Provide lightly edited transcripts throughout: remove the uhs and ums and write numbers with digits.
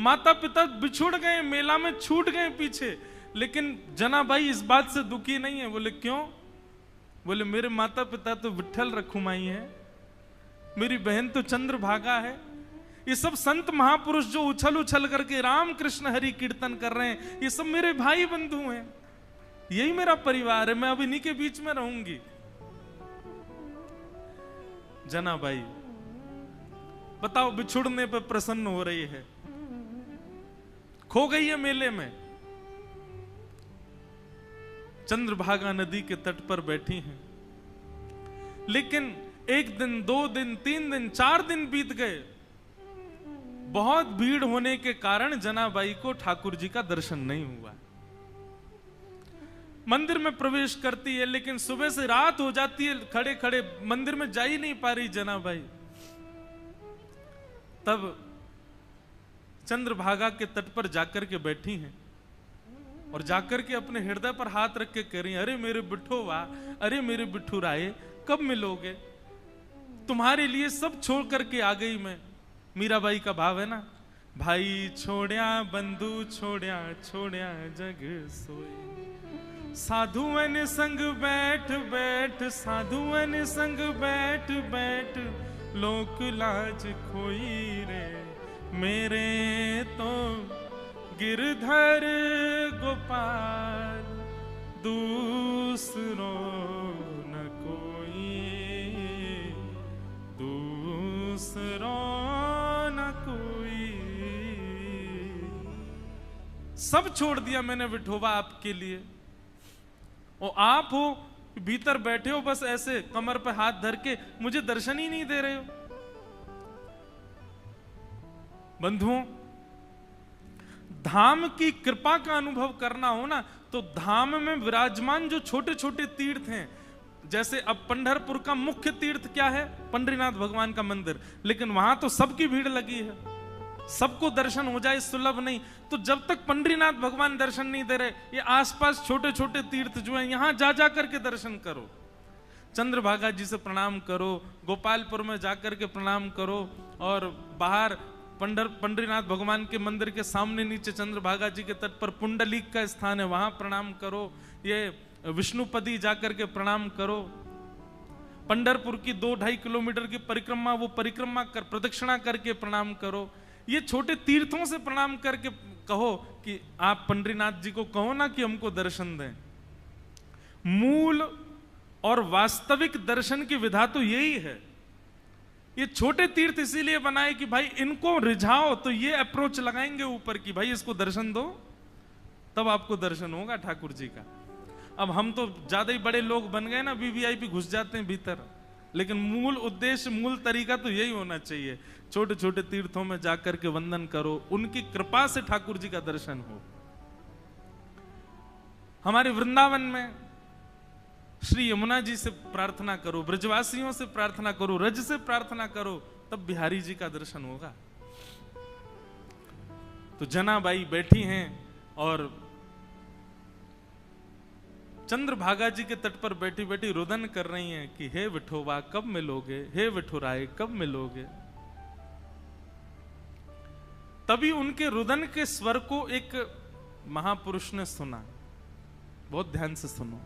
माता पिता बिछुड़ गए, मेला में छूट गए पीछे, लेकिन जनाबाई इस बात से दुखी नहीं है। बोले क्यों? बोले मेरे माता पिता तो विट्ठल रखुमाई है, मेरी बहन तो चंद्रभागा है। ये सब संत महापुरुष जो उछल उछल करके राम कृष्ण हरि कीर्तन कर रहे हैं, ये सब मेरे भाई बंधु हैं, यही मेरा परिवार है, मैं अब इन्हीं के बीच में रहूंगी। जनाबाई बताओ, बिछुड़ने पे प्रसन्न हो रही है, खो गई है मेले में, चंद्रभागा नदी के तट पर बैठी हैं। लेकिन एक दिन, 2 दिन, 3 दिन, 4 दिन बीत गए। बहुत भीड़ होने के कारण जनाबाई को ठाकुर जी का दर्शन नहीं हुआ। मंदिर में प्रवेश करती है, लेकिन सुबह से रात हो जाती है, खड़े खड़े मंदिर में जा ही नहीं पा रही जनाबाई। तब चंद्रभागा के तट पर जाकर के बैठी हैं और जाकर के अपने हृदय पर हाथ रख के कह रही, अरे मेरे बिट्ठोवा, अरे मेरे बिट्ठू राय, कब मिलोगे? तुम्हारे लिए सब छोड़ करके आ गई मैं। मीराबाई का भाव है ना, भाई छोड़या बंधु छोड़या, छोड़या जग सोए, साधुअन संग बैठ बैठ, साधुअन संग बैठ बैठ, लोक लाज खोई रे, मेरे तो गिरधर गोपाल दूसरो न कोई, दूसरो न कोई। सब छोड़ दिया मैंने विठोबा आपके लिए, और आप हो भीतर बैठे हो बस ऐसे कमर पे हाथ धर के, मुझे दर्शन ही नहीं दे रहे हो। बंधुओं, धाम की कृपा का अनुभव करना हो ना, तो धाम में विराजमान जो छोटे छोटे तीर्थ हैं, जैसे अब पंढरपुर का मुख्य तीर्थ क्या है? पंडरीनाथ भगवान का मंदिर, लेकिन वहां तो सबकी भीड़ लगी है, सबको दर्शन हो जाए सुलभ नहीं। तो जब तक पंडरीनाथ भगवान दर्शन नहीं दे रहे, ये आसपास छोटे छोटे तीर्थ जो हैं, यहां जा जा करके दर्शन करो। चंद्रभागा जी से प्रणाम करो, गोपालपुर में जाकर के प्रणाम करो, और बाहर पंडरीनाथ भगवान के मंदिर के सामने नीचे चंद्रभागा जी के तट पर पुंडलीक का स्थान है, वहां प्रणाम करो। ये विष्णुपदी जाकर के प्रणाम करो। पंढरपुर की 2-2.5 किलोमीटर की परिक्रमा, वो परिक्रमा कर, प्रदक्षिणा करके प्रणाम करो। ये छोटे तीर्थों से प्रणाम करके कहो कि आप पंडरीनाथ जी को कहो ना कि हमको दर्शन दें। मूल और वास्तविक दर्शन की विधा तो यही है। ये छोटे तीर्थ इसीलिए बनाए कि भाई इनको रिझाओ, तो ये अप्रोच लगाएंगे ऊपर की भाई इसको दर्शन दो, तब आपको दर्शन होगा ठाकुर जी का। अब हम तो ज्यादा ही बड़े लोग बन गए ना, वीवीआईपी घुस जाते हैं भीतर, लेकिन मूल उद्देश्य, मूल तरीका तो यही होना चाहिए। छोटे छोटे तीर्थों में जाकर के वंदन करो, उनकी कृपा से ठाकुर जी का दर्शन हो। हमारे वृंदावन में श्री यमुना जी से प्रार्थना करो, ब्रजवासियों से प्रार्थना करो, रज से प्रार्थना करो, तब बिहारी जी का दर्शन होगा। तो जनाबाई बैठी हैं और चंद्रभागा जी के तट पर बैठी बैठी रुदन कर रही हैं कि हे विठोबा कब मिलोगे, हे विठुराय कब मिलोगे। तभी उनके रुदन के स्वर को एक महापुरुष ने सुना। बहुत ध्यान से सुनो।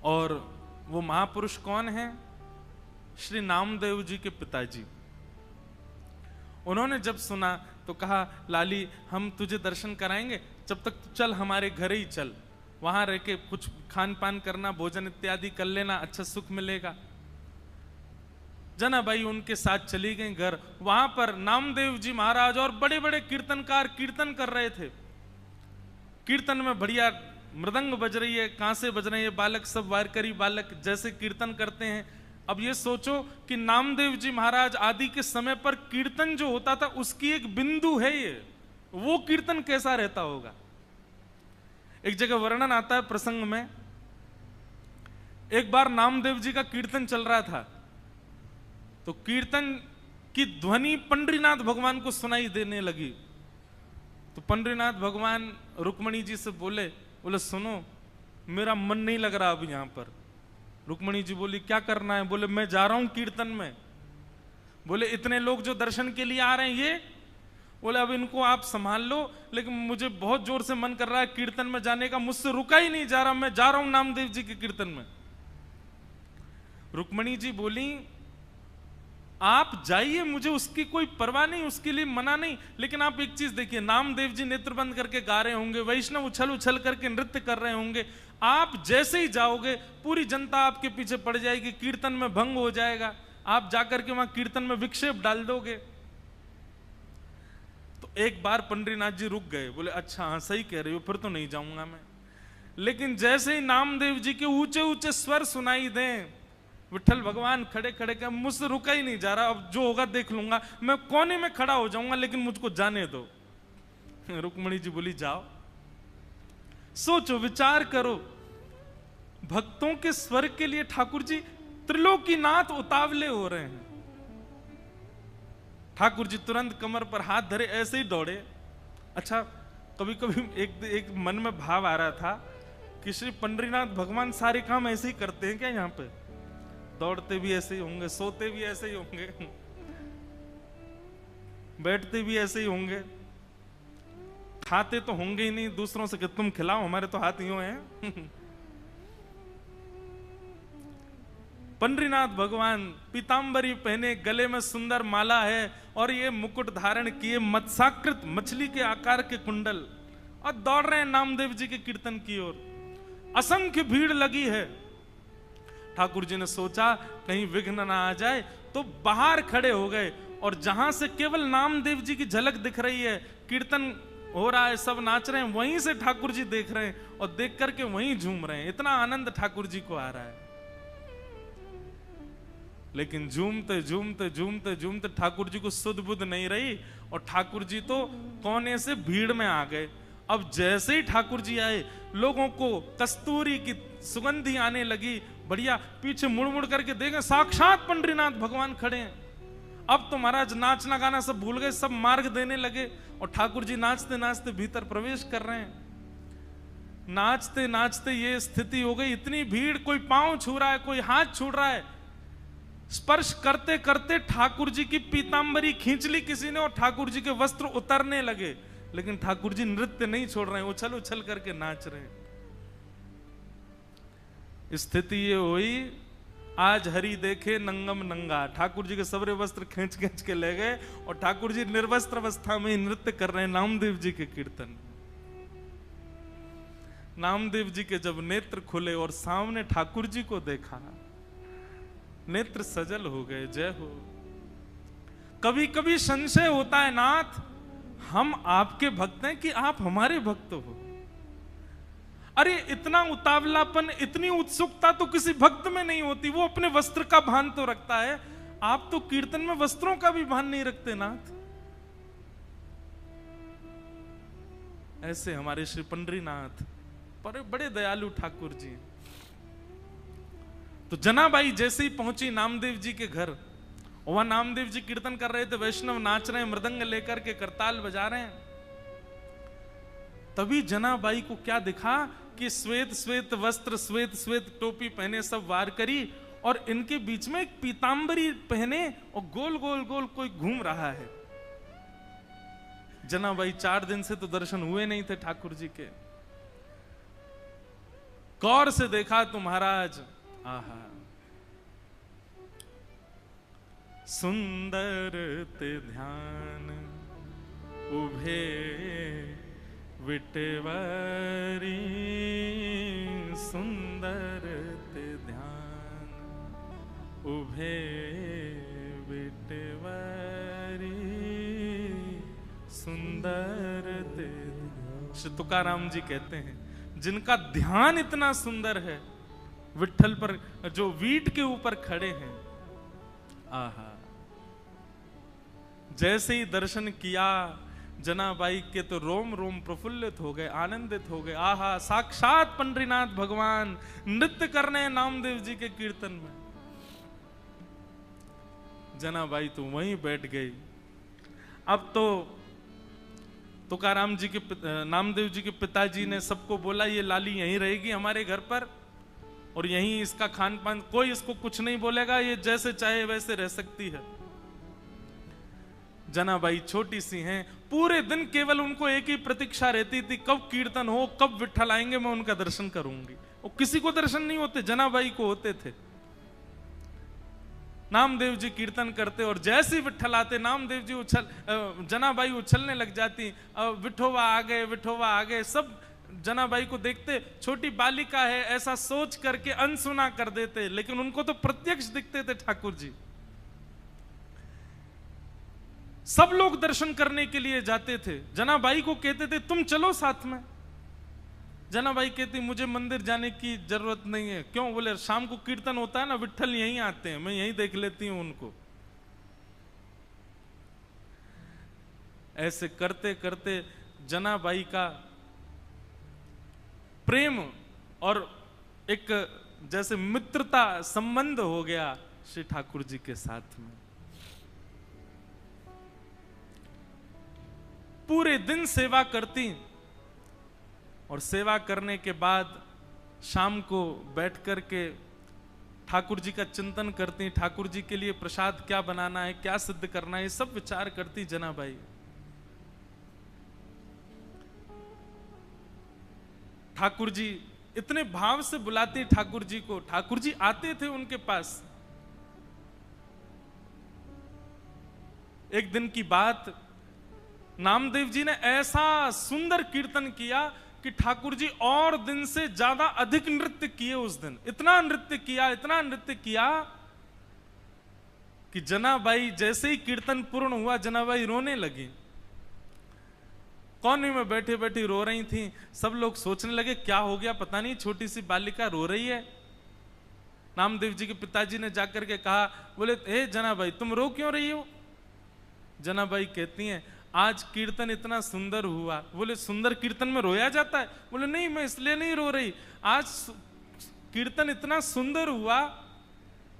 और वो महापुरुष कौन है? श्री नामदेव जी के पिताजी। उन्होंने जब सुना तो कहा, लाली हम तुझे दर्शन कराएंगे, जब तक तू चल हमारे घर ही चल, वहां रह के कुछ खान पान करना, भोजन इत्यादि कर लेना, अच्छा सुख मिलेगा। जनाबाई उनके साथ चली गई घर। वहां पर नामदेव जी महाराज और बड़े बड़े कीर्तनकार कीर्तन कर रहे थे। कीर्तन में बढ़िया मृदंग बज रही है, कांसे बज रहे हैं, बालक सब वारकरी बालक जैसे कीर्तन करते हैं। अब ये सोचो कि नामदेव जी महाराज आदि के समय पर कीर्तन जो होता था उसकी एक बिंदु है ये, वो कीर्तन कैसा रहता होगा। एक जगह वर्णन आता है प्रसंग में, एक बार नामदेव जी का कीर्तन चल रहा था, तो कीर्तन की ध्वनि पंडरीनाथ भगवान को सुनाई देने लगी। तो पंडरीनाथ भगवान रुक्मणी जी से बोले सुनो मेरा मन नहीं लग रहा अब यहां पर। रुक्मणी जी बोली क्या करना है? बोले मैं जा रहा हूं कीर्तन में। बोले इतने लोग जो दर्शन के लिए आ रहे हैं ये, बोले अब इनको आप संभाल लो, लेकिन मुझे बहुत जोर से मन कर रहा है कीर्तन में जाने का, मुझसे रुका ही नहीं जा रहा, मैं जा रहा हूं नामदेव जी के कीर्तन में। रुक्मणी जी बोली आप जाइए, मुझे उसकी कोई परवाह नहीं, उसके लिए मना नहीं, लेकिन आप एक चीज देखिए, नामदेव जी नेत्र बंद करके गा रहे होंगे, वैष्णव उछल उछल करके नृत्य कर रहे होंगे, आप जैसे ही जाओगे पूरी जनता आपके पीछे पड़ जाएगी, कीर्तन में भंग हो जाएगा, आप जाकर के वहां कीर्तन में विक्षेप डाल दोगे। तो एक बार पंडरीनाथ जी रुक गए, बोले अच्छा हाँ सही कह रहे हो, फिर तो नहीं जाऊंगा मैं। लेकिन जैसे ही नामदेव जी के ऊंचे ऊंचे स्वर सुनाई दें, विठल भगवान खड़े खड़े के मुझसे रुका ही नहीं जा रहा, अब जो होगा देख लूंगा, मैं कोने में खड़ा हो जाऊंगा, लेकिन मुझको जाने दो। रुक्मणी जी बोली जाओ, सोचो विचार करो, भक्तों के स्वर के लिए ठाकुर जी त्रिलोकीनाथ उतावले हो रहे हैं। ठाकुर जी तुरंत कमर पर हाथ धरे, ऐसे ही दौड़े। अच्छा कभी कभी एक मन में भाव आ रहा था कि श्री पंडरीनाथ भगवान सारे काम ऐसे ही करते हैं क्या? यहाँ पे दौड़ते भी ऐसे ही होंगे, सोते भी ऐसे ही होंगे, बैठते भी ऐसे ही होंगे, खाते तो होंगे ही नहीं दूसरों से कि तुम खिलाओ, हमारे तो हाथ यूं हैं। पंडरीनाथ भगवान पीतांबरी पहने, गले में सुंदर माला है और ये मुकुट धारण किए, मत्स्याकृत मछली के आकार के कुंडल, और दौड़ रहे हैं नामदेव जी के कीर्तन की ओर। असंख्य भीड़ लगी है। ठाकुर जी ने सोचा कहीं विघ्न ना आ जाए, तो बाहर खड़े हो गए, और जहां से केवल नामदेव जी की झलक दिख रही है, कीर्तन हो रहा है, सब नाच रहे हैं, वहीं से ठाकुर जी देख रहे हैं और देख करके वहीं झूम रहे हैं। इतना आनंद ठाकुर जी को आ रहा है। लेकिन झूमते झूमते झूमते झूमते ठाकुर जी को सुध बुध नहीं रही, और ठाकुर जी तो कोने से भीड़ में आ गए। अब जैसे ही ठाकुर जी आए, लोगों को कस्तूरी की सुगंधी आने लगी, बढ़िया, पीछे मुड़ मुड़ करके देखें साक्षात पंडरीनाथ भगवान खड़े हैं। अब तो महाराज नाचना गाना सब भूल गए, सब मार्ग देने लगे, और ठाकुर जी नाचते नाचते भीतर प्रवेश कर रहे हैं। नाचते नाचते ये स्थिति हो गई, इतनी भीड़, कोई पांव छू रहा है, कोई हाथ छू रहा है, स्पर्श करते करते ठाकुर जी की पीतांबरी खींच ली किसी ने, और ठाकुर जी के वस्त्र उतरने लगे, लेकिन ठाकुर जी नृत्य नहीं छोड़ रहे हैं, उछल उछल करके नाच रहे हैं। स्थिति ये हुई, आज हरि देखे नंगम नंगा, ठाकुर जी के सबरे वस्त्र खींच खींच के ले गए, और ठाकुर जी निर्वस्त्र अवस्था में नृत्य कर रहे हैं नामदेव जी के कीर्तन। नामदेव जी के जब नेत्र खुले और सामने ठाकुर जी को देखा, नेत्र सजल हो गए। जय हो। कभी कभी संशय होता है नाथ, हम आपके भक्त हैं कि आप हमारे भक्त हो? अरे इतना उतावलापन, इतनी उत्सुकता तो किसी भक्त में नहीं होती, वो अपने वस्त्र का भान तो रखता है, आप तो कीर्तन में वस्त्रों का भी भान नहीं रखते नाथ। ऐसे हमारे श्री पंडरीनाथ बड़े दयालु ठाकुर जी। तो जनाबाई जैसे ही पहुंची नामदेव जी के घर, वहां नामदेव जी कीर्तन कर रहे थे, वैष्णव नाच रहे हैं, मृदंग लेकर के करताल बजा रहे हैं। तभी जनाबाई को क्या दिखा कि श्वेत श्वेत वस्त्र, श्वेत श्वेत टोपी पहने, सब वार करी, और इनके बीच में एक पीतांबरी पहने और गोल गोल गोल कोई घूम रहा है। जनाबाई 4 दिन से तो दर्शन हुए नहीं थे ठाकुर जी के। गौर से देखा तो महाराज, आहा, सुंदर ते ध्यान उभे विटवारी, सुंदर ते ध्यान उभे विटवारी, सुंदर ते। श्री तुकाराम जी कहते हैं, जिनका ध्यान इतना सुंदर है, विठल पर जो वीट के ऊपर खड़े हैं, आहा, जैसे ही दर्शन किया जनाबाई के तो रोम रोम प्रफुल्लित हो गए, आनंदित हो गए। आहा, साक्षात पंडरीनाथ भगवान नृत्य करने हैं नामदेव जी के कीर्तन में। जनाबाई तो वहीं बैठ गई। अब तो तुकाराम जी के नामदेव जी के पिताजी ने सबको बोला, ये लाली यहीं रहेगी हमारे घर पर, और यहीं इसका खान पान, कोई इसको कुछ नहीं बोलेगा, ये जैसे चाहे वैसे रह सकती है। जनाबाई छोटी सी हैं, पूरे दिन केवल उनको एक ही प्रतीक्षा रहती थी, कब कीर्तन हो, कब विट्ठल आएंगे, मैं उनका दर्शन करूंगी। और किसी को दर्शन नहीं होते, जनाबाई को होते थे। नामदेव जी कीर्तन करते और जैसे ही विट्ठल आते, नामदेव जी जनाबाई उछलने लग जाती, विठोबा आ गए, विठोबा आ गए। सब जनाबाई को देखते, छोटी बालिका है ऐसा सोच करके अनसुना कर देते, लेकिन उनको तो प्रत्यक्ष दिखते थे ठाकुर जी। सब लोग दर्शन करने के लिए जाते थे, जनाबाई को कहते थे तुम चलो साथ में। जनाबाई कहती मुझे मंदिर जाने की जरूरत नहीं है। क्यों? बोले शाम को कीर्तन होता है ना, विट्ठल यहीं आते हैं, मैं यहीं देख लेती हूं उनको। ऐसे करते करते जनाबाई का प्रेम और एक जैसे मित्रता संबंध हो गया श्री ठाकुर जी के साथ में। पूरे दिन सेवा करती और सेवा करने के बाद शाम को बैठ करके ठाकुर जी का चिंतन करती, ठाकुर जी के लिए प्रसाद क्या बनाना है, क्या सिद्ध करना है, ये सब विचार करती जनाबाई। ठाकुर जी इतने भाव से बुलाते ठाकुर जी को, ठाकुर जी आते थे उनके पास। एक दिन की बात, नामदेव जी ने ऐसा सुंदर कीर्तन किया कि ठाकुर जी और दिन से ज्यादा अधिक नृत्य किए उस दिन। इतना नृत्य किया, इतना नृत्य किया कि जनाबाई जैसे ही कीर्तन पूर्ण हुआ, जनाबाई रोने लगी। कोने में बैठे बैठी रो रही थी। सब लोग सोचने लगे क्या हो गया, पता नहीं छोटी सी बालिका रो रही है। नामदेव जी के पिताजी ने जाकर के कहा, बोले हे जनाबाई तुम रो क्यों रही हो? जनाबाई कहती हैं आज कीर्तन इतना सुंदर हुआ। बोले सुंदर कीर्तन में रोया जाता है? बोले नहीं, मैं इसलिए नहीं रो रही, आज कीर्तन इतना सुंदर हुआ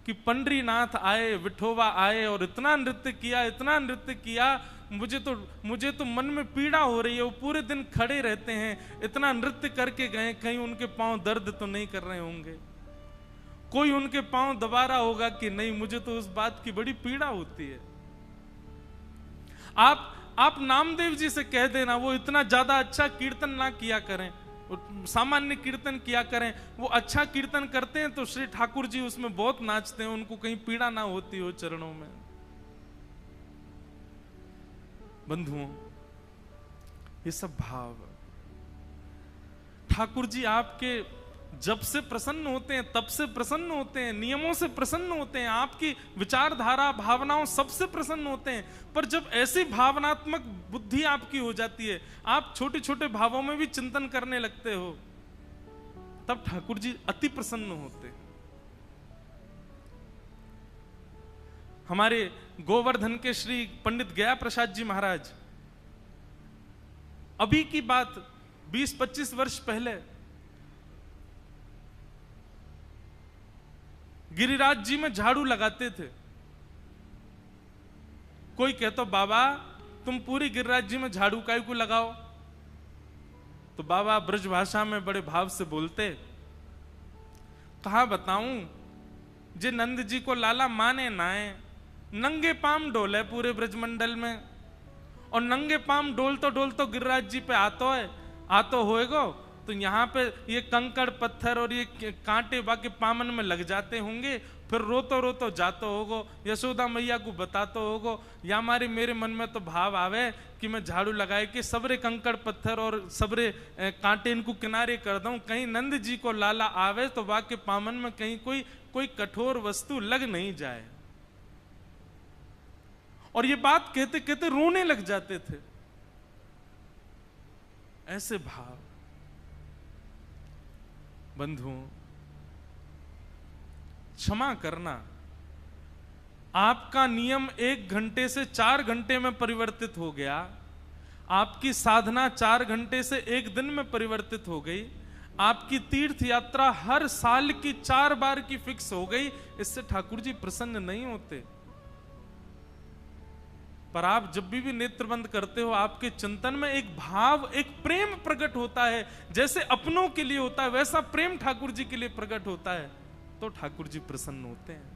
कि पंडरीनाथ आए, विठोबा आए और इतना नृत्य किया, इतना नृत्य किया, मुझे तो मन में पीड़ा हो रही है। वो पूरे दिन खड़े रहते हैं, इतना नृत्य करके गए, कहीं उनके पांव दर्द तो नहीं कर रहे होंगे, कोई उनके पांव दबा रहा होगा कि नहीं, मुझे तो उस बात की बड़ी पीड़ा होती है। आप नामदेव जी से कह देना वो इतना ज्यादा अच्छा कीर्तन ना किया करें, सामान्य कीर्तन किया करें। वो अच्छा कीर्तन करते हैं तो श्री ठाकुर जी उसमें बहुत नाचते हैं, उनको कहीं पीड़ा ना होती हो चरणों में। बंधुओं, ये सब भाव ठाकुर जी आपके जब से प्रसन्न होते हैं तब से प्रसन्न होते हैं, नियमों से प्रसन्न होते हैं, आपकी विचारधारा भावनाओं सबसे प्रसन्न होते हैं। पर जब ऐसी भावनात्मक बुद्धि आपकी हो जाती है, आप छोटे छोटे भावों में भी चिंतन करने लगते हो, तब ठाकुर जी अति प्रसन्न होते हैं। हमारे गोवर्धन के श्री पंडित गया प्रसाद जी महाराज, अभी की बात 20-25 वर्ष पहले, गिरिराज जी में झाड़ू लगाते थे। कोई कहता बाबा तुम पूरी गिरिराज जी में झाड़ू काहे को लगाओ? तो बाबा ब्रज भाषा में बड़े भाव से बोलते, कहा बताऊं, जे नंद जी को लाला माने नाए, नंगे पाम डोले पूरे ब्रजमंडल में, और नंगे पाम डोलतो गिरिराज जी पे आतो होएगो, तो यहाँ पे ये कंकड़ पत्थर और ये कांटे बाकी पामन में लग जाते होंगे, फिर रोतो जातो होगो, यशोदा मैया को बतातो होगो, या मेरे मन में तो भाव आवे कि मैं झाड़ू लगाए कि सबरे कंकड़ पत्थर और सबरे कांटे इनको किनारे कर दूं, कहीं नंद जी को लाला आवे तो बाकी पामन में कहीं कोई कठोर वस्तु लग नहीं जाए। और ये बात कहते कहते रोने लग जाते थे। ऐसे भाव। बंधुओं, क्षमा करना, आपका नियम 1 घंटे से 4 घंटे में परिवर्तित हो गया, आपकी साधना 4 घंटे से 1 दिन में परिवर्तित हो गई, आपकी तीर्थ यात्रा हर साल की 4 बार की फिक्स हो गई, इससे ठाकुर जी प्रसन्न नहीं होते। पर आप जब भी नेत्र बंद करते हो, आपके चिंतन में एक भाव, एक प्रेम प्रकट होता है। जैसे अपनों के लिए होता है वैसा प्रेम ठाकुर जी के लिए प्रकट होता है, तो ठाकुर जी प्रसन्न होते हैं।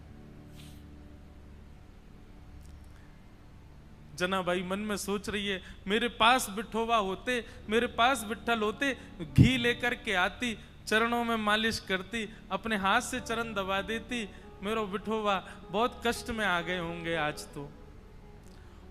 जनाबाई मन में सोच रही है, मेरे पास विठोबा होते, मेरे पास विठ्ठल होते, घी लेकर के आती, चरणों में मालिश करती, अपने हाथ से चरण दबा देती, मेरा विठोबा बहुत कष्ट में आ गए होंगे आज तो।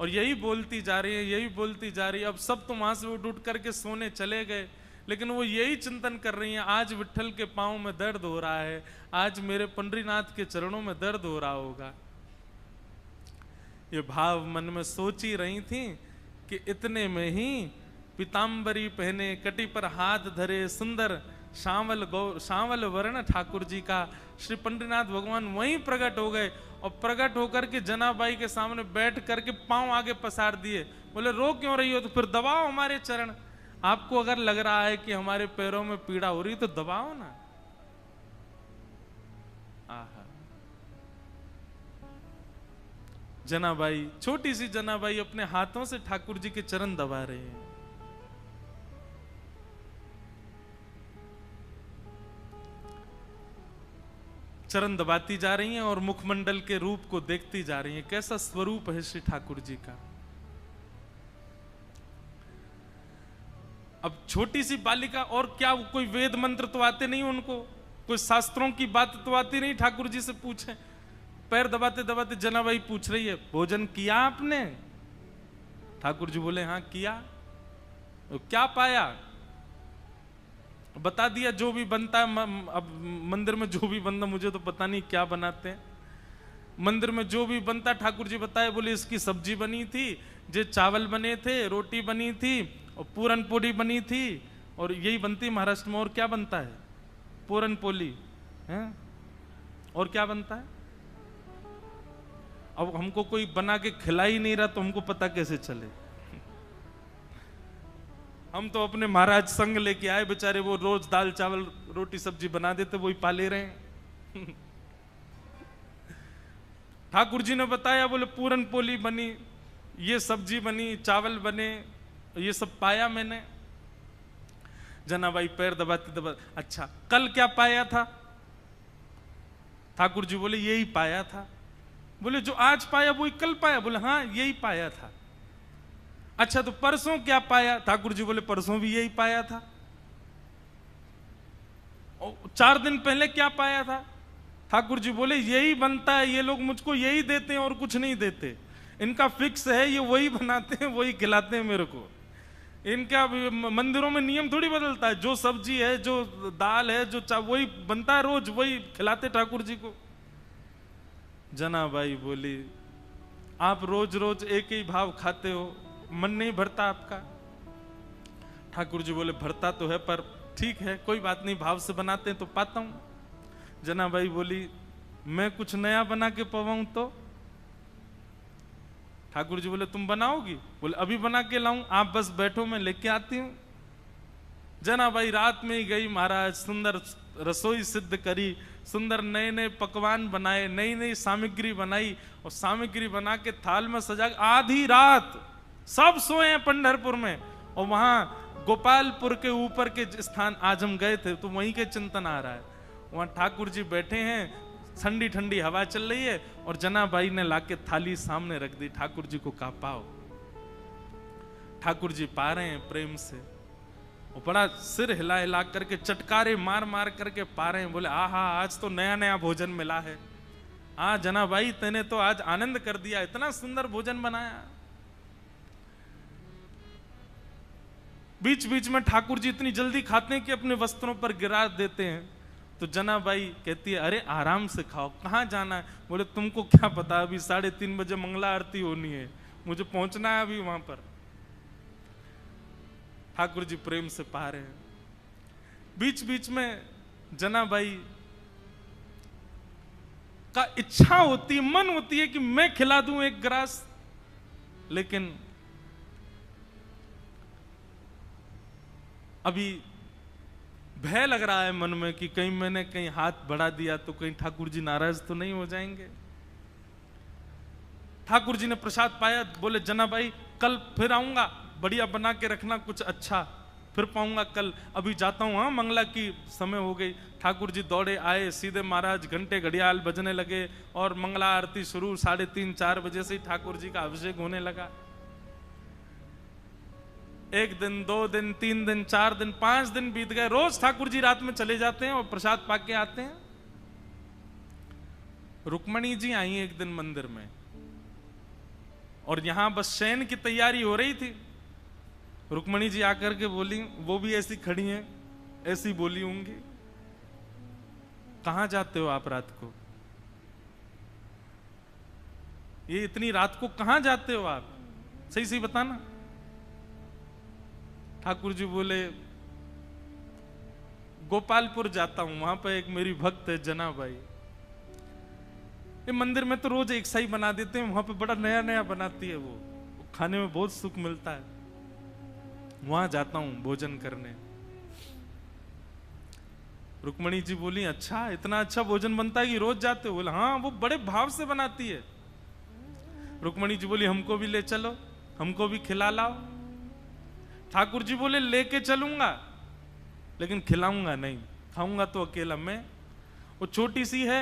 और यही बोलती जा रही है, यही बोलती जा रही है। अब सब तो वहां से उठ करके सोने चले गए, लेकिन वो यही चिंतन कर रही हैं, आज विठ्ठल के पांव में दर्द हो रहा है, आज मेरे पंडरीनाथ के चरणों में दर्द हो रहा होगा। ये भाव मन में सोच ही रही थी कि इतने में ही पीताम्बरी पहने, कटी पर हाथ धरे, सुंदर सांवल वर्ण ठाकुर जी का श्री पंडरीनाथ भगवान वहीं प्रकट हो गए। और प्रकट होकर के जनाबाई के सामने बैठ करके पांव आगे पसार दिए, बोले रो क्यों रही हो, तो फिर दबाओ हमारे चरण। आपको अगर लग रहा है कि हमारे पैरों में पीड़ा हो रही तो दबाओ ना। आहा, जनाबाई, छोटी सी जनाबाई अपने हाथों से ठाकुर जी के चरण दबा रहे हैं। चरण दबाती जा रही हैं और मुखमंडल के रूप को देखती जा रही हैं, कैसा स्वरूप है श्री ठाकुर जी का। अब छोटी सी बालिका, और क्या कोई वेद मंत्र तो आते नहीं उनको, कोई शास्त्रों की बात तो आती नहीं, ठाकुर जी से पूछे। पैर दबाते दबाते जनाबाई पूछ रही है, भोजन किया आपने? ठाकुर जी बोले हाँ किया। तो क्या पाया? बता दिया जो भी बनता है। अब मंदिर में जो भी बनता, मुझे तो पता नहीं क्या बनाते हैं, मंदिर में जो भी बनता ठाकुर जी बताए। बोले इसकी सब्जी बनी थी, जे चावल बने थे, रोटी बनी थी और पूरन पोली बनी थी, और यही बनती है महाराष्ट्र में। और क्या बनता है? पूरन पोली है। और क्या बनता है? अब हमको कोई बना के खिला ही नहीं रहा तो हमको पता कैसे चले। हम तो अपने महाराज संग लेके आए, बेचारे वो रोज दाल चावल रोटी सब्जी बना देते, वही पाले रहे हैं। ठाकुर जी ने बताया, बोले पूरन पोली बनी, ये सब्जी बनी, चावल बने, ये सब पाया मैंने। जनाबाई पैर दबाते दबाते, अच्छा कल क्या पाया था? ठाकुर जी बोले यही पाया था। बोले जो आज पाया वही कल पाया? बोले हाँ यही पाया था। अच्छा तो परसों क्या पाया? ठाकुर जी बोले परसों भी यही पाया था। और 4 दिन पहले क्या पाया था? ठाकुर जी बोले यही बनता है, ये लोग मुझको यही देते हैं और कुछ नहीं देते, इनका फिक्स है, ये वही बनाते हैं वही खिलाते हैं मेरे को। इनका मंदिरों में नियम थोड़ी बदलता है, जो सब्जी है, जो दाल है, जो वही बनता है, रोज वही खिलाते ठाकुर जी को। जनाबाई बोली आप रोज रोज एक ही भाव खाते हो, मन नहीं भरता आपका? ठाकुर जी बोले भरता तो है, पर ठीक है कोई बात नहीं, भाव से बनाते हैं तो पाता हूं। जनाबाई बोली मैं कुछ नया बना के पवाऊं तो? ठाकुर जी बोले तुम बनाओगी? बोले अभी बना के लाऊं, आप बस बैठो मैं लेके आती हूं। जनाबाई रात में ही गई, महाराज सुंदर रसोई सिद्ध करी, सुंदर नए नए पकवान बनाए, नई नई सामग्री बनाई, और सामग्री बना के थाल में सजा। आधी रात सब सोए हैं पंढरपुर में, और वहां गोपालपुर के ऊपर के स्थान आज हम गए थे तो वहीं के चिंतन आ रहा है। वहां ठाकुर जी बैठे हैं, ठंडी ठंडी हवा चल रही है, और जनाबाई ने लाके थाली सामने रख दी। ठाकुर जी को कहा पाओ। ठाकुर जी पा रहे हैं प्रेम से, वो बड़ा सिर हिला हिला करके, चटकारे मार मार करके पा रहे हैं। बोले आहा आज तो नया नया भोजन मिला है। हाँ जनाबाई तेने तो आज आनंद कर दिया, इतना सुंदर भोजन बनाया। बीच बीच में ठाकुर जी इतनी जल्दी खाते हैं कि अपने वस्त्रों पर गिरा देते हैं। तो जनाबाई कहती है अरे आराम से खाओ, कहाँ जाना है? बोले तुमको क्या पता, अभी 3:30 बजे मंगला आरती होनी है, मुझे पहुंचना है अभी वहां पर। ठाकुर जी प्रेम से पा रहे हैं। बीच बीच में जनाबाई का इच्छा होती है, मन होती है कि मैं खिला दूं एक ग्रास, लेकिन अभी भय लग रहा है मन में कि कहीं मैंने कहीं हाथ बढ़ा दिया तो कहीं ठाकुर जी नाराज तो नहीं हो जाएंगे। ठाकुर जी ने प्रसाद पाया, बोले जनाबाई कल फिर आऊंगा, बढ़िया बना के रखना कुछ अच्छा, फिर पाऊंगा कल, अभी जाता हूं, हाँ मंगला की समय हो गई। ठाकुर जी दौड़े आए, सीधे महाराज घंटे घड़ियाल बजने लगे और मंगला आरती शुरू। 3:30-4 बजे से ही ठाकुर जी का अभिषेक होने लगा। 1 दिन 2 दिन 3 दिन 4 दिन 5 दिन बीत गए, रोज ठाकुर जी रात में चले जाते हैं और प्रसाद पाके आते हैं। रुक्मणी जी आई एक दिन मंदिर में, और यहां बस शयन की तैयारी हो रही थी। रुक्मणी जी आकर के बोली, वो भी ऐसी खड़ी हैं, ऐसी बोली होंगी, कहां जाते हो आप रात को? ये इतनी रात को कहां जाते हो आप, सही सही बताना। ठाकुर जी बोले, गोपालपुर जाता हूं, वहां पर एक मेरी भक्त है जनाबाई, ये मंदिर में तो रोज एक सा ही बना देते हैं, वहां पे बड़ा नया नया बनाती है, वो खाने में बहुत सुख मिलता है, वहां जाता हूं भोजन करने। रुक्मणी जी बोली, अच्छा इतना अच्छा भोजन बनता है कि रोज जाते हो? बोला हाँ, वो बड़े भाव से बनाती है। रुक्मणी जी बोली, हमको भी ले चलो, हमको भी खिला लाओ। ठाकुर जी बोले, लेके चलूंगा लेकिन खिलाऊंगा नहीं, खाऊंगा तो अकेला मैं। वो छोटी सी है,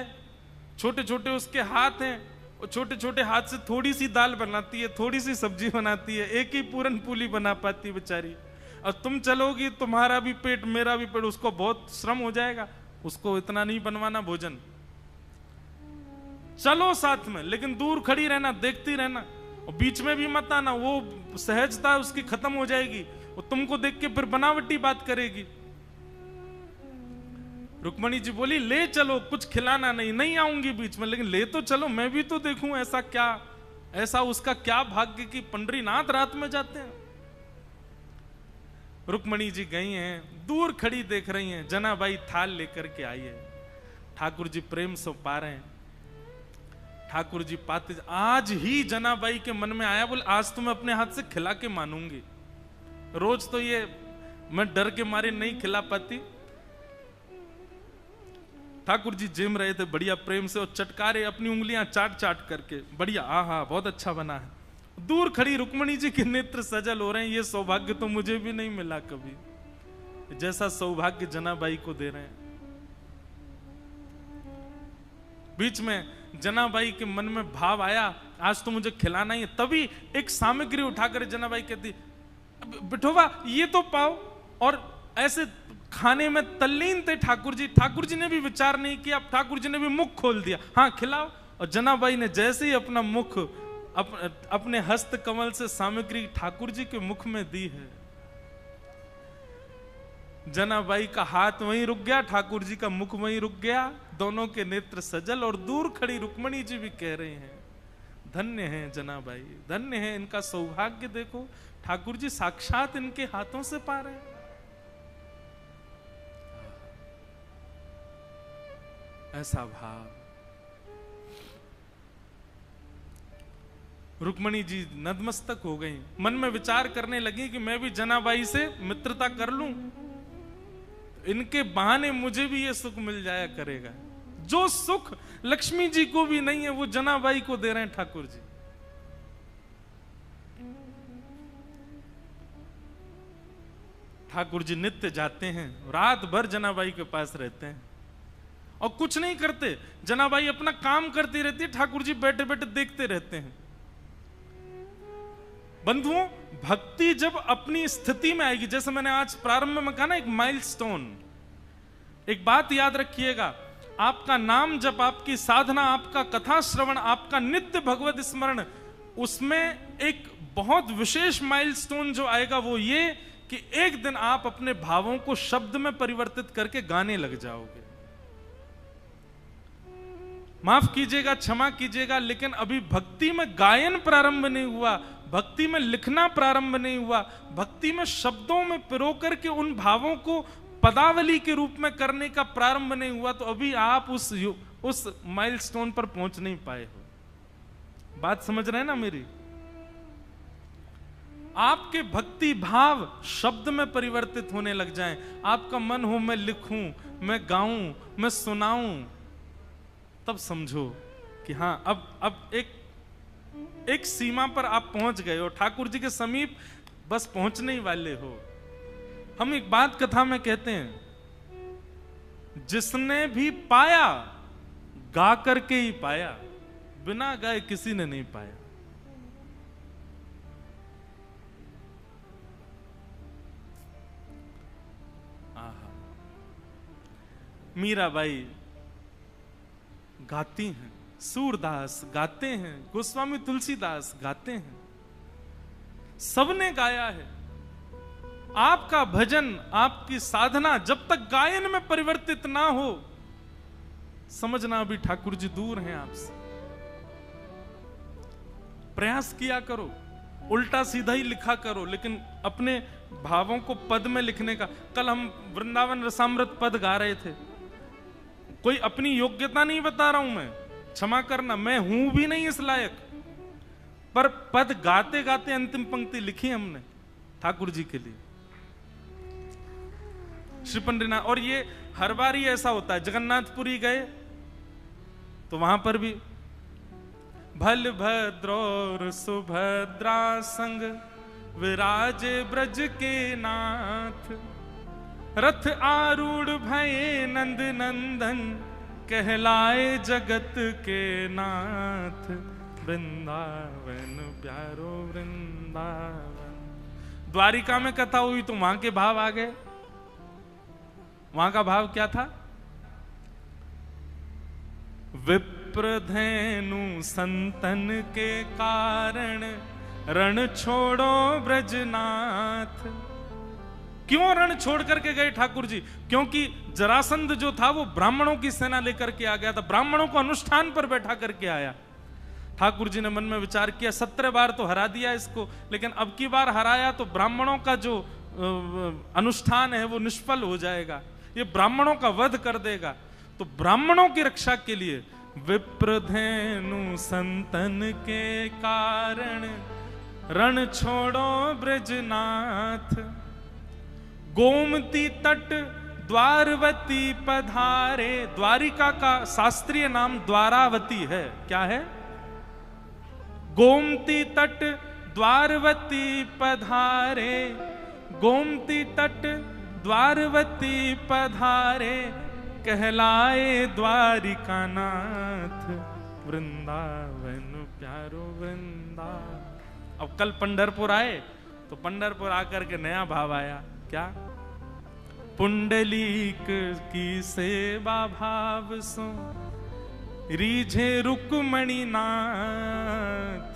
छोटे छोटे उसके हाथ हैं, वो छोटे छोटे हाथ से थोड़ी सी दाल बनाती है, थोड़ी सी सब्जी बनाती है, एक ही पूरन पूली बना पाती बेचारी। और तुम चलोगी, तुम्हारा भी पेट मेरा भी पेट, उसको बहुत श्रम हो जाएगा, उसको इतना नहीं बनवाना भोजन। चलो साथ में, लेकिन दूर खड़ी रहना, देखती रहना, और बीच में भी मत आना, वो सहजता उसकी खत्म हो जाएगी, वो तुमको देख के फिर बनावटी बात करेगी। रुक्मणी जी बोली, ले चलो, कुछ खिलाना नहीं, नहीं आऊंगी बीच में, लेकिन ले तो चलो, मैं भी तो देखूं ऐसा क्या, ऐसा उसका क्या भाग्य कि पंडरीनाथ रात में जाते हैं। रुक्मणी जी गई हैं, दूर खड़ी देख रही हैं, जनाबाई थाल लेकर के आई है, ठाकुर जी प्रेम से पा रहे हैं। ठाकुर जी पाते, आज ही जनाबाई के मन में आया, बोले आज तो मैं अपने हाथ से खिला के मानूंगी, रोज तो ये मैं डर के मारे नहीं खिला पाती। ठाकुर जी जिम रहे थे बढ़िया प्रेम से, और चटकारे अपनी उंगलियां चाट चाट करके, बढ़िया, आहा बहुत अच्छा बना है। दूर खड़ी रुक्मणी जी के नेत्र सजल हो रहे हैं, ये सौभाग्य तो मुझे भी नहीं मिला कभी, जैसा सौभाग्य जनाबाई को दे रहे हैं। बीच में जनाबाई के मन में भाव आया, आज तो मुझे खिलाना ही है, तभी एक सामग्री उठाकर जनाबाई कहती, बिठोबा ये तो पाओ, और ऐसे खाने में तल्लीन थे ठाकुर जी। ठाकुर जी ने भी विचार नहीं किया, ठाकुर जी ने भी मुख खोल दिया, हाँ खिलाओ। और जनाबाई ने जैसे ही अपना मुख अपने हस्त कमल से सामग्री ठाकुर जी के मुख में दी है, जनाबाई का हाथ वहीं रुक गया, ठाकुर जी का मुख वहीं रुक गया, दोनों के नेत्र सजल। और दूर खड़ी रुक्मणी जी भी कह रहे हैं, धन्य है जनाबाई, धन्य है, इनका सौभाग्य देखो, ठाकुर जी साक्षात इनके हाथों से पा रहे हैं। ऐसा भाव। रुक्मणी जी नतमस्तक हो गई, मन में विचार करने लगी कि मैं भी जनाबाई से मित्रता कर लूं, इनके बहाने मुझे भी ये सुख मिल जाया करेगा। जो सुख लक्ष्मी जी को भी नहीं है, वो जनाबाई को दे रहे हैं ठाकुर जी। ठाकुर जी नित्य जाते हैं, रात भर जनाबाई के पास रहते हैं और कुछ नहीं करते, जनाबाई अपना काम करती रहती है, ठाकुर जी बैठे बैठे देखते रहते हैं। बंधुओं, भक्ति जब अपनी स्थिति में आएगी, जैसे मैंने आज प्रारंभ में कहा ना, एक माइलस्टोन, एक बात याद रखिएगा, आपका नाम जब, आपकी साधना, आपका कथा श्रवण, आपका नित्य भगवत स्मरण, उसमें एक बहुत विशेष माइलस्टोन जो आएगा वो ये कि एक दिन आप अपने भावों को शब्द में परिवर्तित करके गाने लग जाओगे। माफ कीजिएगा, क्षमा कीजिएगा, लेकिन अभी भक्ति में गायन प्रारंभ नहीं हुआ, भक्ति में लिखना प्रारंभ नहीं हुआ, भक्ति में शब्दों में पिरो करके उन भावों को पदावली के रूप में करने का प्रारंभ नहीं हुआ, तो अभी आप उस माइलस्टोन पर पहुंच नहीं पाए हो। बात समझ रहे हैं ना मेरी? आपके भक्ति भाव शब्द में परिवर्तित होने लग जाएं, आपका मन हो मैं लिखूं, मैं गाऊं, मैं सुनाऊं, तब समझो कि हाँ अब एक सीमा पर आप पहुंच गए हो, ठाकुर जी के समीप बस पहुंचने ही वाले हो। हम एक बात कथा में कहते हैं, जिसने भी पाया गा करके ही पाया, बिना गाए किसी ने नहीं पाया। मीराबाई गाती हैं, सूरदास गाते हैं, गोस्वामी तुलसीदास गाते हैं, सबने गाया है। आपका भजन, आपकी साधना जब तक गायन में परिवर्तित ना हो, समझना अभी ठाकुर जी दूर हैं आपसे। प्रयास किया करो, उल्टा सीधा ही लिखा करो, लेकिन अपने भावों को पद में लिखने का। कल हम वृंदावन रसामृत पद गा रहे थे। कोई अपनी योग्यता नहीं बता रहा हूं मैं, क्षमा करना, मैं हूं भी नहीं इस लायक, पर पद गाते गाते अंतिम पंक्ति लिखी हमने ठाकुर जी के लिए, श्री पंडरीनाथ। और ये हर बार ही ऐसा होता है। जगन्नाथपुरी गए तो वहां पर भी भल भद्र और सुभद्रा संग विराजे ब्रज के नाथ, रथ आरूढ़ भये नंद नंदन, कहलाए जगत के नाथ। वृंदावन प्यारो वृंदावन। द्वारिका में कथा हुई तो वहां के भाव आ गए। वहां का भाव क्या था? विप्रधेनु संतन के कारण, रण छोड़ो ब्रजनाथ। क्यों रण छोड़ करके गए ठाकुर जी? क्योंकि जरासंध जो था वो ब्राह्मणों की सेना लेकर के आ गया था, ब्राह्मणों को अनुष्ठान पर बैठा करके आया। ठाकुर जी ने मन में विचार किया, 17 बार तो हरा दिया इसको, लेकिन अब की बार हराया तो ब्राह्मणों का जो अनुष्ठान है वो निष्फल हो जाएगा, ये ब्राह्मणों का वध कर देगा। तो ब्राह्मणों की रक्षा के लिए विप्रधेनु संतन के कारण, रण छोड़ो ब्रजनाथ। गोमती तट द्वारवती पधारे। द्वारिका का शास्त्रीय नाम द्वारावती है। क्या है? गोमती तट द्वारवती पधारे, गोमती तट द्वारवती पधारे, कहलाए द्वारिका नाथ। वृंदावन प्यारो वृंदावन। अब कल पंढरपुर आए तो पंढरपुर आकर के नया भाव आया। क्या? पुंडलीक की सेवा भाव सो, रीझे रुक्मणी नाथ।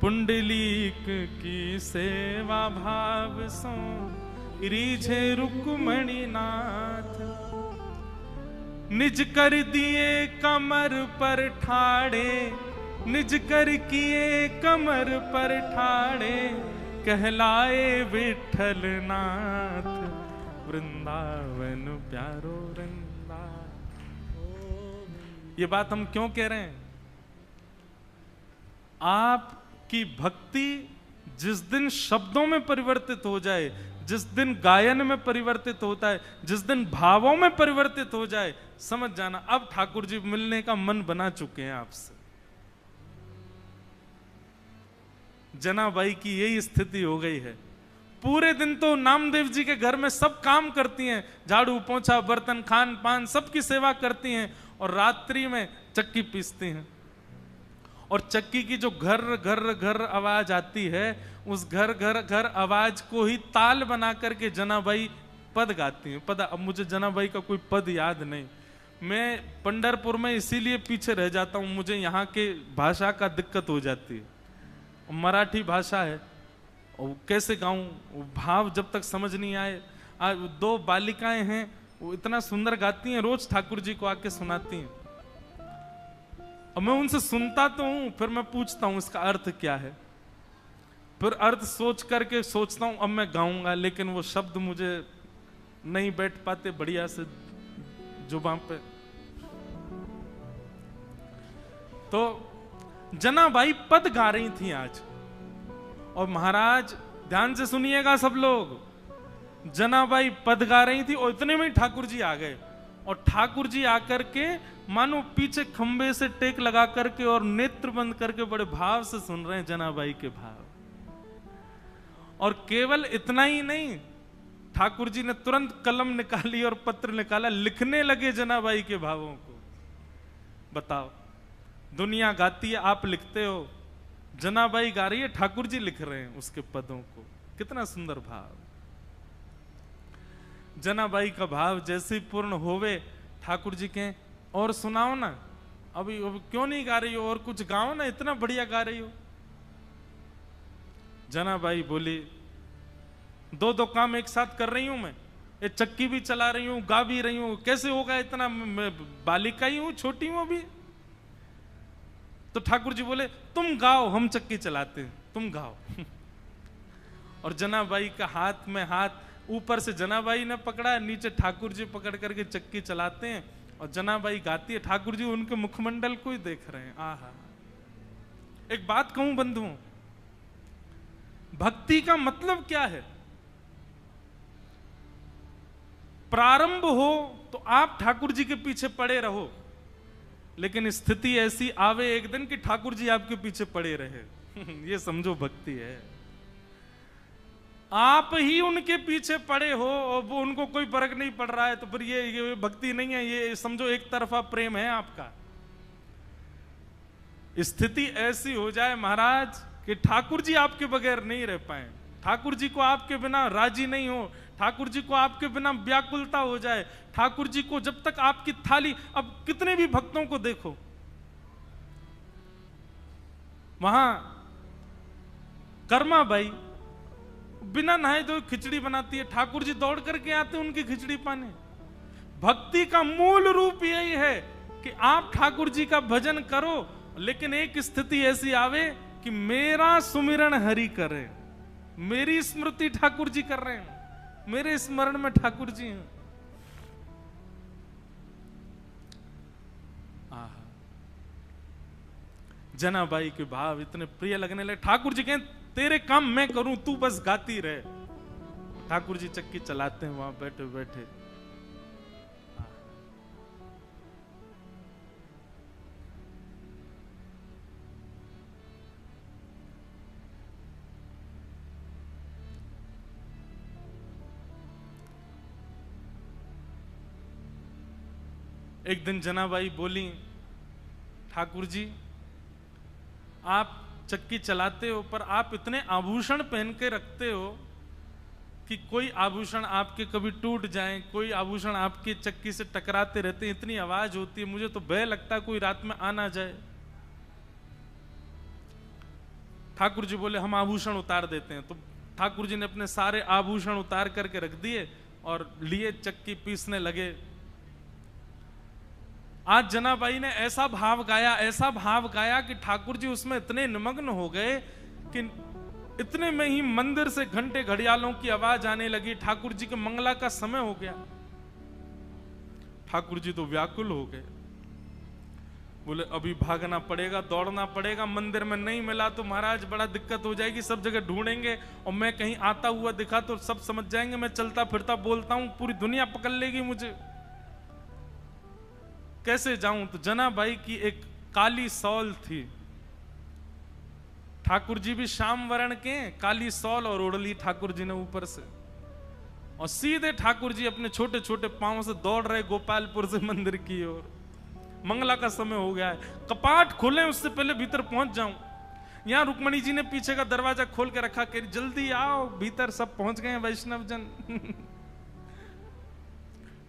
पुंडलीक की सेवा भाव सो, रीझे रुक्मणी नाथ। निज कर दिए कमर पर ठाड़े, निज कर किए कमर पर ठाड़े, कहलाए विठल नाथ। वृंदावन प्यारो वृंदावन। ये बात हम क्यों कह रहे हैं? आपकी भक्ति जिस दिन शब्दों में परिवर्तित हो जाए, जिस दिन गायन में परिवर्तित होता है, जिस दिन भावों में परिवर्तित हो जाए, समझ जाना अब ठाकुर जी मिलने का मन बना चुके हैं आपसे। जनाबाई की यही स्थिति हो गई है। पूरे दिन तो नामदेव जी के घर में सब काम करती हैं, झाड़ू पोंछा बर्तन खान पान सबकी सेवा करती हैं, और रात्रि में चक्की पीसती हैं। और चक्की की जो घर घर घर आवाज आती है, उस घर घर घर आवाज को ही ताल बना करके जनाबाई पद गाती हैं। पद, अब मुझे जनाबाई का कोई पद याद नहीं। मैं पंढरपुर में इसीलिए पीछे रह जाता हूँ, मुझे यहाँ के भाषा का दिक्कत हो जाती है। मराठी भाषा है, और कैसे गाऊं? भाव जब तक समझ नहीं आए। आज 2 बालिकाएं हैं, वो इतना सुंदर गाती हैं, रोज ठाकुर जी को आके सुनाती हैं। और मैं उनसे सुनता तो हूं, फिर मैं पूछता हूं इसका अर्थ क्या है, फिर अर्थ सोच करके सोचता हूं अब मैं गाऊंगा, लेकिन वो शब्द मुझे नहीं बैठ पाते बढ़िया से जुबान पे। तो जनाबाई पद गा रही थी आज, और महाराज ध्यान से सुनिएगा सब लोग, जनाबाई पद गा रही थी और इतने में ठाकुर जी आ गए। और ठाकुर जी आकर के मानो पीछे खंबे से टेक लगा करके और नेत्र बंद करके बड़े भाव से सुन रहे हैं जनाबाई के भाव। और केवल इतना ही नहीं, ठाकुर जी ने तुरंत कलम निकाली और पत्र निकाला, लिखने लगे जनाबाई के भावों को। बताओ, दुनिया गाती है, आप लिखते हो, जनाबाई गा रही है, ठाकुर जी लिख रहे हैं उसके पदों को। कितना सुंदर भाव। जनाबाई का भाव जैसे ही पूर्ण होवे, ठाकुर जी कहें और सुनाओ ना, अभी क्यों नहीं गा रही हो, और कुछ गाओ ना, इतना बढ़िया गा रही हो। जनाबाई बोली, दो दो काम एक साथ कर रही हूं मैं, ये चक्की भी चला रही हूं, गा भी रही हूं, कैसे होगा इतना, मैं बालिका ही हूं, छोटी हूं अभी। तो ठाकुर जी बोले, तुम गाओ, हम चक्की चलाते हैं, तुम गाओ। और जनाबाई का हाथ में हाथ, ऊपर से जनाबाई ने पकड़ा, नीचे ठाकुर जी पकड़ करके चक्की चलाते हैं, और जनाबाई गाती है, ठाकुर जी उनके मुखमंडल को ही देख रहे हैं। आहा। एक बात कहूं बंधुओं, भक्ति का मतलब क्या है? प्रारंभ हो तो आप ठाकुर जी के पीछे पड़े रहो, लेकिन स्थिति ऐसी आवे एक दिन कि ठाकुर जी आपके पीछे पड़े रहे। ये समझो भक्ति है। आप ही उनके पीछे पड़े हो और वो उनको कोई फर्क नहीं पड़ रहा है, तो फिर ये भक्ति नहीं है, ये समझो एक तरफा प्रेम है आपका। स्थिति ऐसी हो जाए महाराज कि ठाकुर जी आपके बगैर नहीं रह पाए, ठाकुर जी को आपके बिना राजी नहीं हो, ठाकुर जी को आपके बिना व्याकुलता हो जाए, ठाकुर जी को जब तक आपकी थाली, अब कितने भी भक्तों को देखो, वहां कर्मा बाई बिना नहाए धोए खिचड़ी बनाती है, ठाकुर जी दौड़ करके आते उनकी खिचड़ी पाने। भक्ति का मूल रूप यही है कि आप ठाकुर जी का भजन करो, लेकिन एक स्थिति ऐसी आवे कि मेरा सुमिरन हरि करे, मेरी स्मृति ठाकुर जी कर रहे हैं, मेरे स्मरण में ठाकुर जी हैं। जनाबाई के भाव इतने प्रिय लगने लगे। ठाकुर जी कहें तेरे काम मैं करूं, तू बस गाती रहे। ठाकुर जी चक्की चलाते हैं वहां बैठे बैठे। एक दिन जनाबाई बोली, ठाकुर जी आप चक्की चलाते हो, पर आप इतने आभूषण पहन के रखते हो कि कोई आभूषण आपके कभी टूट जाए, कोई आभूषण आपकी चक्की से टकराते रहते हैं, इतनी आवाज होती है, मुझे तो भय लगता है कोई रात में आ ना जाए। ठाकुर जी बोले हम आभूषण उतार देते हैं। तो ठाकुर जी ने अपने सारे आभूषण उतार करके रख दिए और लिए चक्की पीसने लगे। आज जनाबाई ने ऐसा भाव गाया, ऐसा भाव गाया कि ठाकुर जी उसमें इतने निमग्न हो गए कि इतने में ही मंदिर से घंटे घड़ियालों की आवाज आने लगी। ठाकुर जी के मंगला का समय हो गया। ठाकुर जी तो व्याकुल हो गए, बोले अभी भागना पड़ेगा, दौड़ना पड़ेगा, मंदिर में नहीं मिला तो महाराज बड़ा दिक्कत हो जाएगी, सब जगह ढूंढेंगे और मैं कहीं आता हुआ दिखा तो सब समझ जाएंगे मैं चलता फिरता बोलता हूं, पूरी दुनिया पकड़ लेगी मुझे, कैसे जाऊं। तो जनाबाई की एक काली सौल थी, ठाकुर जी भी श्याम वर्ण के, काली सौल और ओढ़ ठाकुर जी ने ऊपर से, और सीधे ठाकुर जी अपने छोटे छोटे पांव से दौड़ रहे गोपालपुर से मंदिर की ओर। मंगला का समय हो गया है, कपाट खोले उससे पहले भीतर पहुंच जाऊं। यहां रुक्मणी जी ने पीछे का दरवाजा खोल के रखा, कह जल्दी आओ भीतर, सब पहुंच गए वैष्णव जन।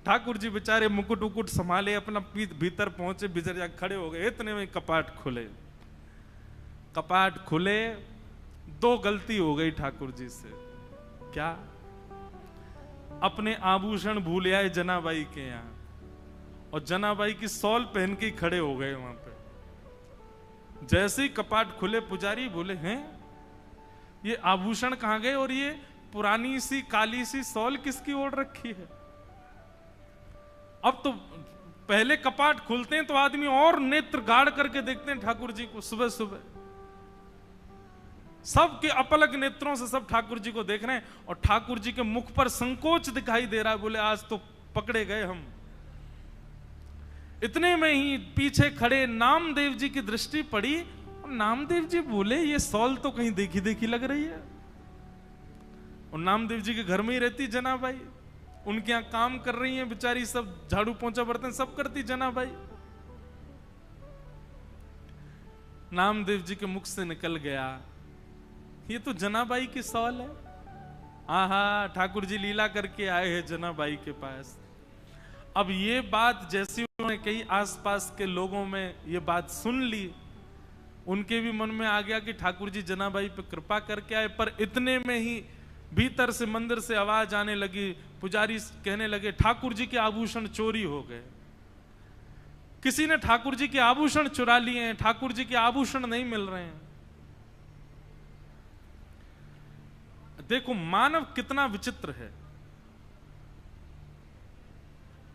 ठाकुर जी बेचारे मुकुट उकुट संभाले, अपना भीतर पहुंचे, भीतर जा खड़े हो गए। इतने में कपाट खुले। कपाट खुले, दो गलती हो गई ठाकुर जी से। क्या? अपने आभूषण भूल आए जनाबाई के यहां, और जनाबाई की सौल पहन के खड़े हो गए वहां पे। जैसे ही कपाट खुले, पुजारी बोले हैं ये आभूषण कहां गए, और ये पुरानी सी काली सी सौल किसकी ओढ़ रखी है। अब तो पहले कपाट खुलते हैं तो आदमी और नेत्र गाड़ करके देखते हैं ठाकुर जी को। सुबह सुबह सबके अपलक नेत्रों से सब ठाकुर जी को देख रहे हैं, और ठाकुर जी के मुख पर संकोच दिखाई दे रहा है। बोले आज तो पकड़े गए हम। इतने में ही पीछे खड़े नामदेव जी की दृष्टि पड़ी, और नामदेव जी बोले ये सौल तो कहीं देखी देखी लग रही है। और नामदेव जी के घर में ही रहती जनाबाई, उनके यहां काम कर रही हैं बेचारी, सब झाड़ू पोंछा बर्तन सब करती जनाबाई। नामदेव जी के मुख से निकल गया, ये तो जनाबाई की सौल है। आहा, ठाकुर जी लीला करके आए हैं जनाबाई के पास। अब ये बात जैसी उन्होंने कई आसपास के लोगों में ये बात सुन ली, उनके भी मन में आ गया कि ठाकुर जी जनाबाई पे कृपा करके आए। पर इतने में ही भीतर से मंदिर से आवाज आने लगी, पुजारी कहने लगे ठाकुर जी के आभूषण चोरी हो गए, किसी ने ठाकुर जी के आभूषण चुरा लिए हैं, ठाकुर जी के आभूषण नहीं मिल रहे हैं। देखो मानव कितना विचित्र है।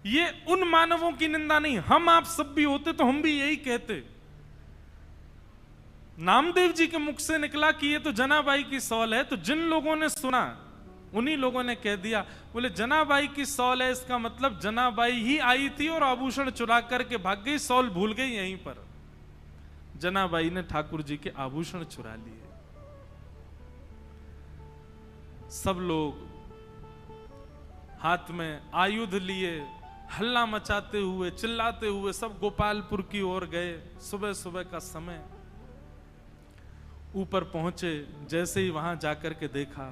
ये उन मानवों की निंदा नहीं, हम आप सब भी होते तो हम भी यही कहते। नामदेव जी के मुख से निकला कि ये तो जनाबाई की सौल है, तो जिन लोगों ने सुना उन्हीं लोगों ने कह दिया, बोले जनाबाई की सौल है, इसका मतलब जनाबाई ही आई थी और आभूषण चुरा करके भाग गई, सौल भूल गई यहीं पर। जनाबाई ने ठाकुर जी के आभूषण चुरा लिए। सब लोग हाथ में आयुध लिए हल्ला मचाते हुए चिल्लाते हुए सब गोपालपुर की ओर गए। सुबह सुबह का समय, ऊपर पहुंचे, जैसे ही वहां जाकर के देखा,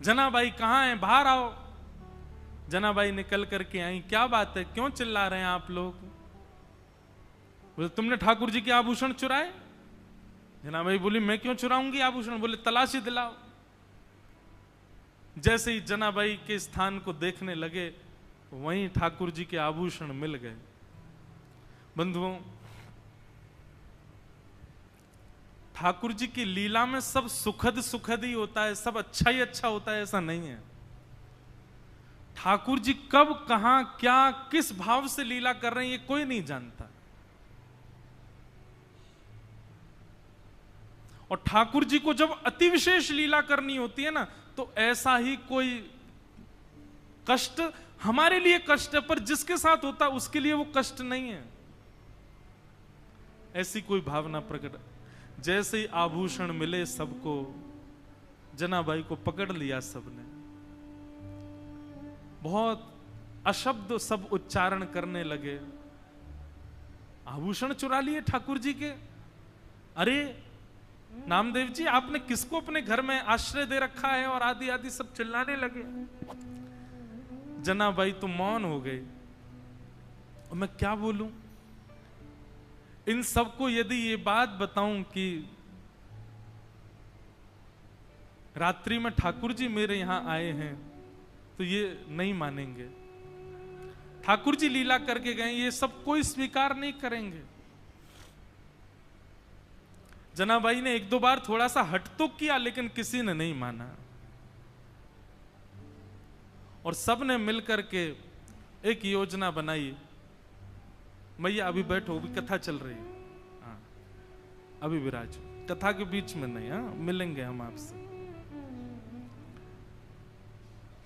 जनाबाई कहां है, बाहर आओ। जनाबाई निकल करके आई, क्या बात है, क्यों चिल्ला रहे हैं आप लोग? बोले तुमने ठाकुर जी के आभूषण चुराए। जनाबाई बोली मैं क्यों चुराऊंगी आभूषण? बोले तलाशी दिलाओ। जैसे ही जनाबाई के स्थान को देखने लगे, वहीं ठाकुर जी के आभूषण मिल गए। बंधुओं, ठाकुर जी की लीला में सब सुखद सुखद ही होता है, सब अच्छा ही अच्छा होता है, ऐसा नहीं है। ठाकुर जी कब कहां क्या किस भाव से लीला कर रहे हैं ये कोई नहीं जानता। और ठाकुर जी को जब अति विशेष लीला करनी होती है ना, तो ऐसा ही कोई कष्ट हमारे लिए कष्ट है, पर जिसके साथ होता है उसके लिए वो कष्ट नहीं है, ऐसी कोई भावना प्रकट। जैसे ही आभूषण मिले सबको, जनाबाई को पकड़ लिया सबने, बहुत अशब्द सब उच्चारण करने लगे। आभूषण चुरा लिए ठाकुर जी के। अरे नामदेव जी, आपने किसको अपने घर में आश्रय दे रखा है? और आदि आदि सब चिल्लाने लगे। जनाबाई तो मौन हो गई, और मैं क्या बोलूं? इन सबको यदि ये बात बताऊं कि रात्रि में ठाकुर जी मेरे यहां आए हैं, तो ये नहीं मानेंगे। ठाकुर जी लीला करके गए, ये सब कोई स्वीकार नहीं करेंगे। जनाबाई ने एक दो बार थोड़ा सा हट तो किया, लेकिन किसी ने नहीं माना। और सब ने मिलकर के एक योजना बनाई। मैया अभी बैठो, अभी कथा चल रही है, हाँ अभी विराज, कथा के बीच में नहीं, हाँ मिलेंगे हम आपसे।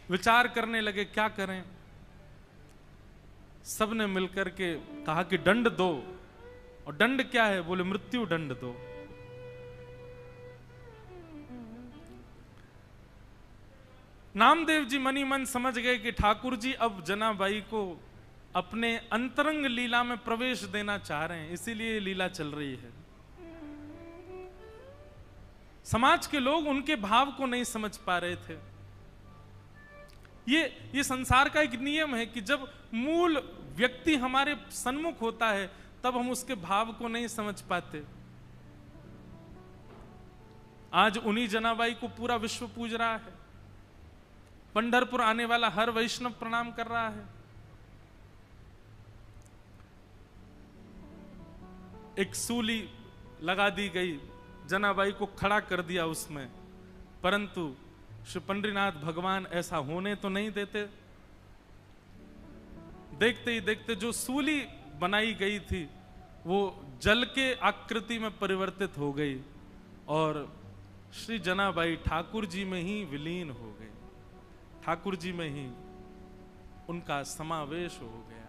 विचार करने लगे क्या करें। सब ने मिलकर के कहा कि दंड दो। और दंड क्या है? बोले मृत्यु दंड दो। नामदेव जी मनी मन समझ गए कि ठाकुर जी अब जनाबाई को अपने अंतरंग लीला में प्रवेश देना चाह रहे हैं, इसीलिए लीला चल रही है। समाज के लोग उनके भाव को नहीं समझ पा रहे थे। ये संसार का एक नियम है कि जब मूल व्यक्ति हमारे सन्मुख होता है, तब हम उसके भाव को नहीं समझ पाते। आज उन्हीं जनाबाई को पूरा विश्व पूज रहा है। पंढरपुर आने वाला हर वैष्णव प्रणाम कर रहा है। एक सूली लगा दी गई, जनाबाई को खड़ा कर दिया उसमें, परंतु श्री पंडरीनाथ भगवान ऐसा होने तो नहीं देते। देखते ही देखते जो सूली बनाई गई थी वो जल के आकृति में परिवर्तित हो गई और श्री जनाबाई ठाकुर जी में ही विलीन हो गए, ठाकुर जी में ही उनका समावेश हो गया।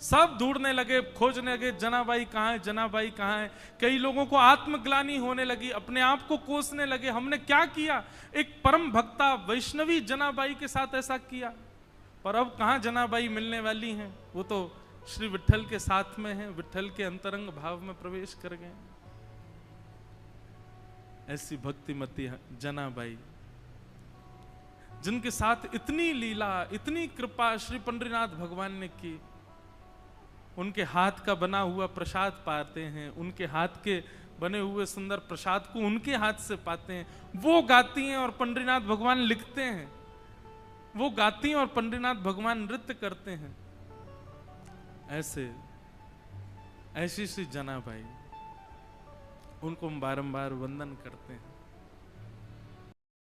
सब ढूंढने लगे, खोजने लगे, जनाबाई कहां है, जनाबाई कहां है। कई लोगों को आत्मग्लानि होने लगी, अपने आप को कोसने लगे, हमने क्या किया, एक परम भक्ता वैष्णवी जनाबाई के साथ ऐसा किया। पर अब कहां जनाबाई मिलने वाली हैं, वो तो श्री विट्ठल के साथ में हैं, विट्ठल के अंतरंग भाव में प्रवेश कर गए। ऐसी भक्तिमती जनाबाई, जिनके साथ इतनी लीला, इतनी कृपा श्री पंडरीनाथ भगवान ने की। उनके हाथ का बना हुआ प्रसाद पाते हैं, उनके हाथ के बने हुए सुंदर प्रसाद को उनके हाथ से पाते हैं। वो गाती हैं और पंडरीनाथ भगवान लिखते हैं, वो गाती हैं और पंडरीनाथ भगवान नृत्य करते हैं। ऐसी सी जनाबाई, उनको हम बारंबार वंदन करते हैं।